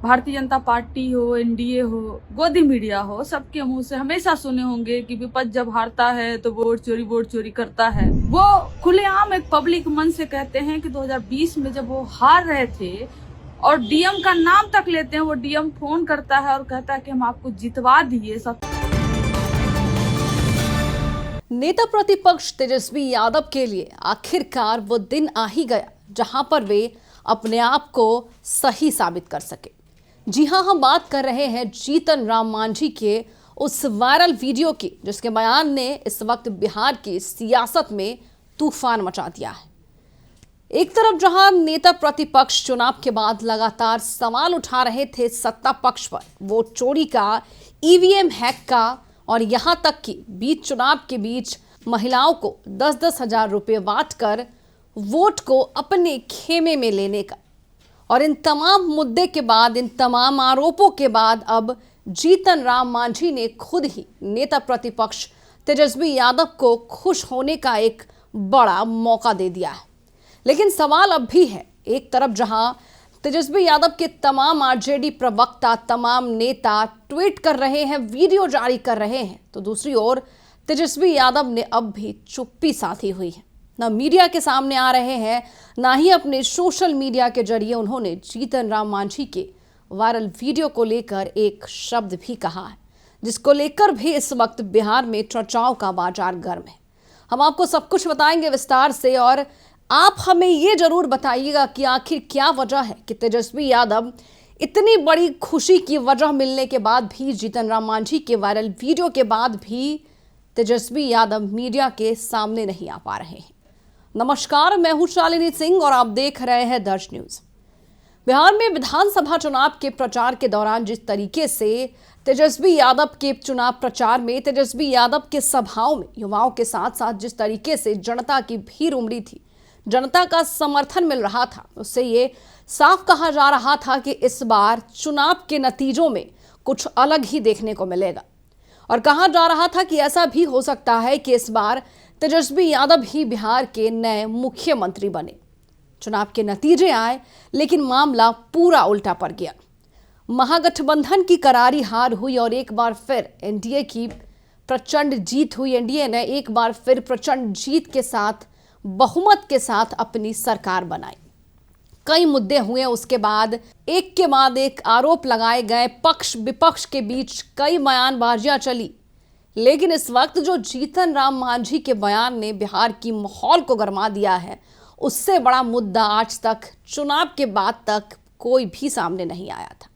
Bharatiya Janata party हो, NDA हो, गोदी मीडिया हो, सबके मुंह से हमेशा सुने होंगे कि विपक्ष जब हारता है तो वोट चोरी करता है। वो खुलेआम एक पब्लिक मन से कहते हैं कि 2020 में जब वो हार रहे थे और डीएम का नाम तक लेते हैं, वो डीएम फोन करता है और कहता है कि हम आपको जितवा दिए। सब नेता प्रतिपक्ष तेजस्वी यादव के लिए आखिरकार वो दिन आ ही गया जहां पर वे अपने आप को सही साबित कर सके। जी हां, हम बात कर रहे हैं जीतन राम मांझी के उस वायरल वीडियो की जिसके बयान ने इस वक्त बिहार की सियासत में तूफान मचा दिया है। एक तरफ जहां नेता प्रतिपक्ष चुनाव के बाद लगातार सवाल उठा रहे थे सत्ता पक्ष पर, वोट चोरी का, ईवीएम हैक का और यहां तक कि बीच चुनाव के बीच महिलाओं को 10-10 हजार रुपये बांटकर वोट को अपने खेमे में लेने का, और इन तमाम मुद्दे के बाद, इन तमाम आरोपों के बाद अब जीतन राम मांझी ने खुद ही नेता प्रतिपक्ष तेजस्वी यादव को खुश होने का एक बड़ा मौका दे दिया है। लेकिन सवाल अब भी है, एक तरफ जहां तेजस्वी यादव के तमाम आरजेडी प्रवक्ता, तमाम नेता ट्वीट कर रहे हैं, वीडियो जारी कर रहे हैं, तो दूसरी ओर तेजस्वी यादव ने अब भी चुप्पी साधी हुई है। ना मीडिया के सामने आ रहे हैं, ना ही अपने सोशल मीडिया के जरिए उन्होंने जीतन राम मांझी के वायरल वीडियो को लेकर एक शब्द भी कहा है, जिसको लेकर भी इस वक्त बिहार में चर्चाओं का बाजार गर्म है। हम आपको सब कुछ बताएंगे विस्तार से, और आप हमें ये जरूर बताइएगा कि आखिर क्या वजह है कि तेजस्वी यादव इतनी बड़ी खुशी की वजह मिलने के बाद भी, जीतन राम मांझी के वायरल वीडियो के बाद भी तेजस्वी यादव मीडिया के सामने नहीं आ पा रहे हैं। नमस्कार, मैं हूं शालिनी सिंह और आप देख रहे हैं दर्श न्यूज। बिहार में विधानसभा चुनाव के प्रचार के दौरान जिस तरीके से तेजस्वी यादव के चुनाव प्रचार में, तेजस्वी यादव के सभाओं में युवाओं के साथ साथ जिस तरीके से जनता की भीड़ उमड़ी थी, जनता का समर्थन मिल रहा था, उससे ये साफ कहा जा रहा था कि इस बार चुनाव के नतीजों में कुछ अलग ही देखने को मिलेगा। और कहा जा रहा था कि ऐसा भी हो सकता है कि इस बार तेजस्वी यादव ही बिहार के नए मुख्यमंत्री बने। चुनाव के नतीजे आए, लेकिन मामला पूरा उल्टा पड़ गया। महागठबंधन की करारी हार हुई और एक बार फिर एनडीए की प्रचंड जीत हुई। एनडीए ने एक बार फिर प्रचंड जीत के साथ, बहुमत के साथ अपनी सरकार बनाई। कई मुद्दे हुए, उसके बाद एक आरोप लगाए गए, पक्ष विपक्ष के बीच कई बयानबाजियां चली। लेकिन इस वक्त जो जीतन राम मांझी के बयान ने बिहार की माहौल को गरमा दिया है, उससे बड़ा मुद्दा आज तक, चुनाव के बाद तक कोई भी सामने नहीं आया था।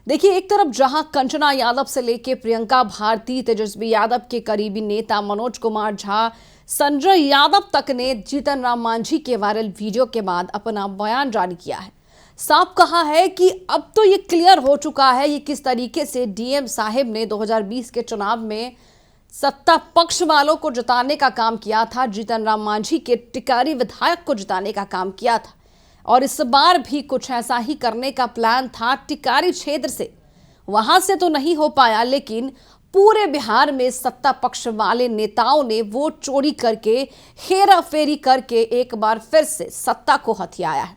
देखिए, एक तरफ जहां कंचना यादव से लेके प्रियंका भारती, तेजस्वी यादव के करीबी नेता मनोज कुमार झा, संजय यादव तक ने जीतन राम मांझी के वायरल वीडियो के बाद अपना बयान जारी किया है। साफ कहा है कि अब तो ये क्लियर हो चुका है ये किस तरीके से डीएम साहिब ने 2020 के चुनाव में सत्ता पक्ष वालों को जिताने का काम किया था, जीतन राम मांझी के टिकारी विधायक को जिताने का काम किया था, और इस बार भी कुछ ऐसा ही करने का प्लान था। टिकारी क्षेत्र से, वहां से तो नहीं हो पाया, लेकिन पूरे बिहार में सत्ता पक्ष वाले नेताओं ने वोट चोरी करके, हेरा फेरी करके एक बार फिर से सत्ता को हथियाया है।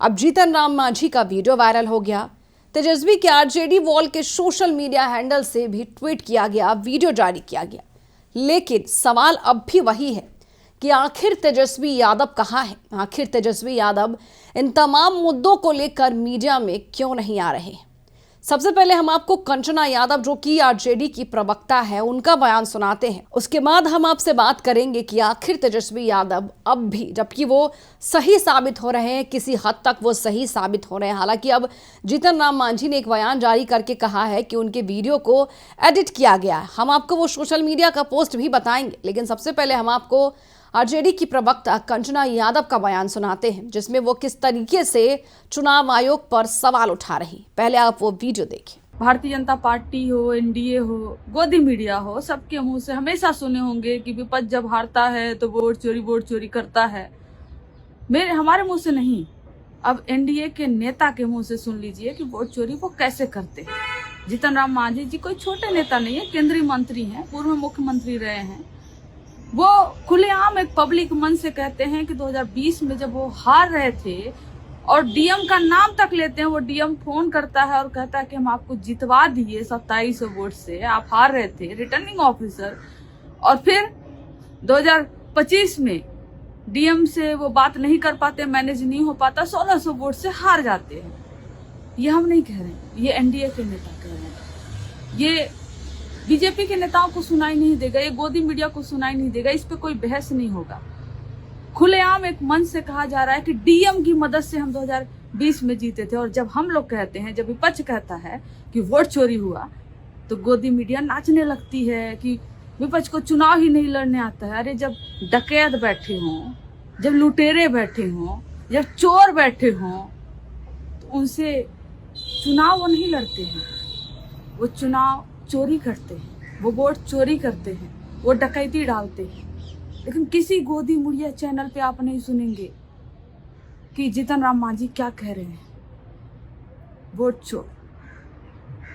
अब जीतन राम मांझी का वीडियो वायरल हो गया, तेजस्वी के आरजेडी वॉल के सोशल मीडिया हैंडल से भी ट्वीट किया गया, वीडियो जारी किया गया। लेकिन सवाल अब भी वही है कि आखिर तेजस्वी यादव कहाँ है? आखिर तेजस्वी यादव इन तमाम मुद्दों को लेकर मीडिया में क्यों नहीं आ रहे हैं? सबसे पहले हम आपको कंचना यादव, जो कि आरजेडी की प्रवक्ता है, उनका बयान सुनाते हैं। उसके बाद हम आपसे बात करेंगे कि आखिर तेजस्वी यादव अब भी, जबकि वो सही साबित हो रहे हैं, किसी हद तक वो सही साबित हो रहे हैं। हालांकि अब जीतन राम मांझी ने एक बयान जारी करके कहा है कि उनके वीडियो को एडिट किया गया है। हम आपको वो सोशल मीडिया का पोस्ट भी बताएंगे, लेकिन सबसे पहले हम आपको आरजेडी की प्रवक्ता कंचना यादव का बयान सुनाते हैं, जिसमें वो किस तरीके से चुनाव आयोग पर सवाल उठा रही। पहले आप वो वीडियो देखिए। भारतीय जनता पार्टी हो, एनडीए हो, गोदी मीडिया हो, सबके मुंह से हमेशा सुने होंगे कि विपक्ष जब हारता है तो वोट चोरी करता है। हमारे मुंह से नहीं, अब एनडीए के नेता के मुंह से सुन लीजिए कि वोट चोरी वो कैसे करते हैं। जीतन राम मांझी जी कोई छोटे नेता नहीं है, केंद्रीय मंत्री हैं, पूर्व मुख्यमंत्री रहे हैं। वो खुलेआम एक पब्लिक मन से कहते हैं कि 2020 में जब वो हार रहे थे और डीएम का नाम तक लेते हैं। वो डीएम फोन करता है और कहता है कि हम आपको जितवा दिए 2700 वोट से, आप हार रहे थे, रिटर्निंग ऑफिसर। और फिर 2025 में डीएम से वो बात नहीं कर पाते, मैनेज नहीं हो पाता, 1600 वोट से हार जाते हैं। ये हम नहीं कह रहे हैं, ये एनडीए के नेता कह रहे हैं। ये बीजेपी के नेताओं को सुनाई नहीं देगा, ये गोदी मीडिया को सुनाई नहीं देगा, इस पे कोई बहस नहीं होगा। खुलेआम एक मंच से कहा जा रहा है कि डीएम की मदद से हम 2020 में जीते थे। और जब हम लोग कहते हैं, जब विपक्ष कहता है कि वोट चोरी हुआ, तो गोदी मीडिया नाचने लगती है कि विपक्ष को चुनाव ही नहीं लड़ने आता है। अरे जब डकैत बैठे हों, जब लुटेरे बैठे हों, जब चोर बैठे हों, तो उनसे चुनाव वो नहीं लड़ते हैं, वो चुनाव चोरी करते हैं, वो वोट चोरी करते हैं, वो डकैती डालते हैं। लेकिन किसी गोदी मीडिया चैनल पे आप नहीं सुनेंगे कि जीतन राम मांझी क्या कह रहे हैं, वोट चोर,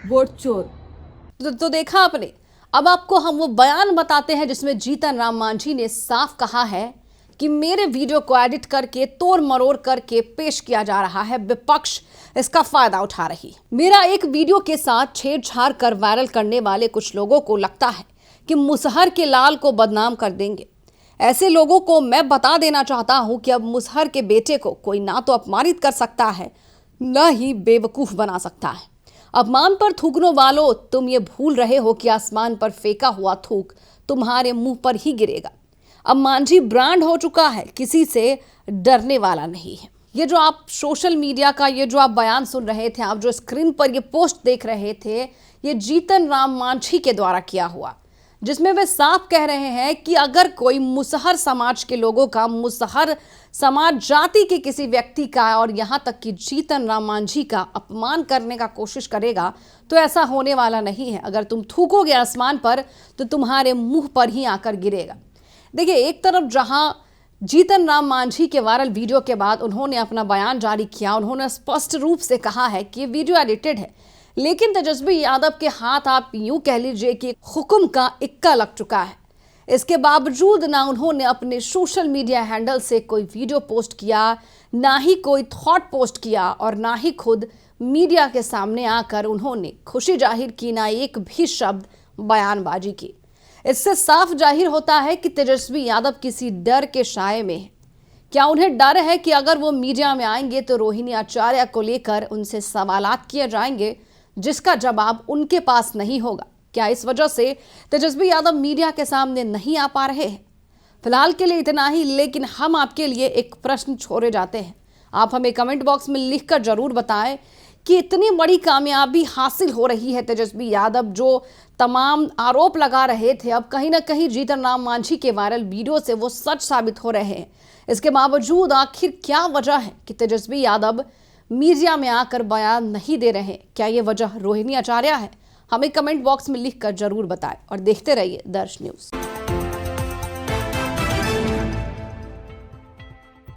वोट चोर। तो देखा आपने। अब आपको हम वो बयान बताते हैं जिसमें जीतन राम मांझी ने साफ कहा है कि मेरे वीडियो को एडिट करके तोड़ मरोड़ करके पेश किया जा रहा है, विपक्ष इसका फायदा उठा रही है। मेरा एक वीडियो के साथ छेड़छाड़ कर वायरल करने वाले कुछ लोगों को लगता है कि मुसहर के लाल को बदनाम कर देंगे। ऐसे लोगों को मैं बता देना चाहता हूं कि अब मुसहर के बेटे को कोई ना तो अपमानित कर सकता है, न ही बेवकूफ बना सकता है। अपमान पर थूकने वालों, तुम ये भूल रहे हो कि आसमान पर फेंका हुआ थूक तुम्हारे मुंह पर ही गिरेगा। अब मांझी ब्रांड हो चुका है, किसी से डरने वाला नहीं है। ये जो आप सोशल मीडिया का ये जो आप बयान सुन रहे थे, आप जो स्क्रीन पर ये पोस्ट देख रहे थे, ये जीतन राम मांझी के द्वारा किया हुआ, जिसमें वे साफ कह रहे हैं कि अगर कोई मुसहर समाज के लोगों का, मुसहर समाज जाति के किसी व्यक्ति का और यहाँ तक कि जीतन राम मांझी का अपमान करने का कोशिश करेगा तो ऐसा होने वाला नहीं है। अगर तुम थूकोगे आसमान पर तो तुम्हारे मुंह पर ही आकर गिरेगा। देखिए, एक तरफ जहां जीतन राम मांझी के वायरल वीडियो के बाद उन्होंने अपना बयान जारी किया, उन्होंने स्पष्ट रूप से कहा है कि वीडियो एडिटेड है, लेकिन तेजस्वी यादव के हाथ आप यूं कह लीजिए कि हुक्म का इक्का लग चुका है। इसके बावजूद ना उन्होंने अपने सोशल मीडिया हैंडल से कोई वीडियो पोस्ट किया, ना ही कोई थॉट पोस्ट किया और ना ही खुद मीडिया के सामने आकर उन्होंने खुशी जाहिर की, ना एक भी शब्द बयानबाजी की। इससे साफ जाहिर होता है कि तेजस्वी यादव किसी डर के साए में है। क्या उन्हें डर है कि अगर वो मीडिया में आएंगे तो रोहिणी आचार्य को लेकर उनसे सवालात किए जाएंगे, जिसका जवाब उनके पास नहीं होगा? क्या इस वजह से तेजस्वी यादव मीडिया के सामने नहीं आ पा रहे हैं? फिलहाल के लिए इतना ही, लेकिन हम आपके लिए एक प्रश्न छोड़े जाते हैं। आप हमें कमेंट बॉक्स में लिखकर जरूर बताएं कि इतनी बड़ी कामयाबी हासिल हो रही है तेजस्वी यादव, जो तमाम आरोप लगा रहे थे, अब कहीं ना कहीं जीतन राम मांझी के वायरल वीडियो से वो सच साबित हो रहे हैं। इसके बावजूद आखिर क्या वजह है कि तेजस्वी यादव मीडिया में आकर बयान नहीं दे रहे? क्या ये वजह रोहिणी आचार्य है? हमें कमेंट बॉक्स में लिखकर जरूर बताएं और देखते रहिए दर्श न्यूज।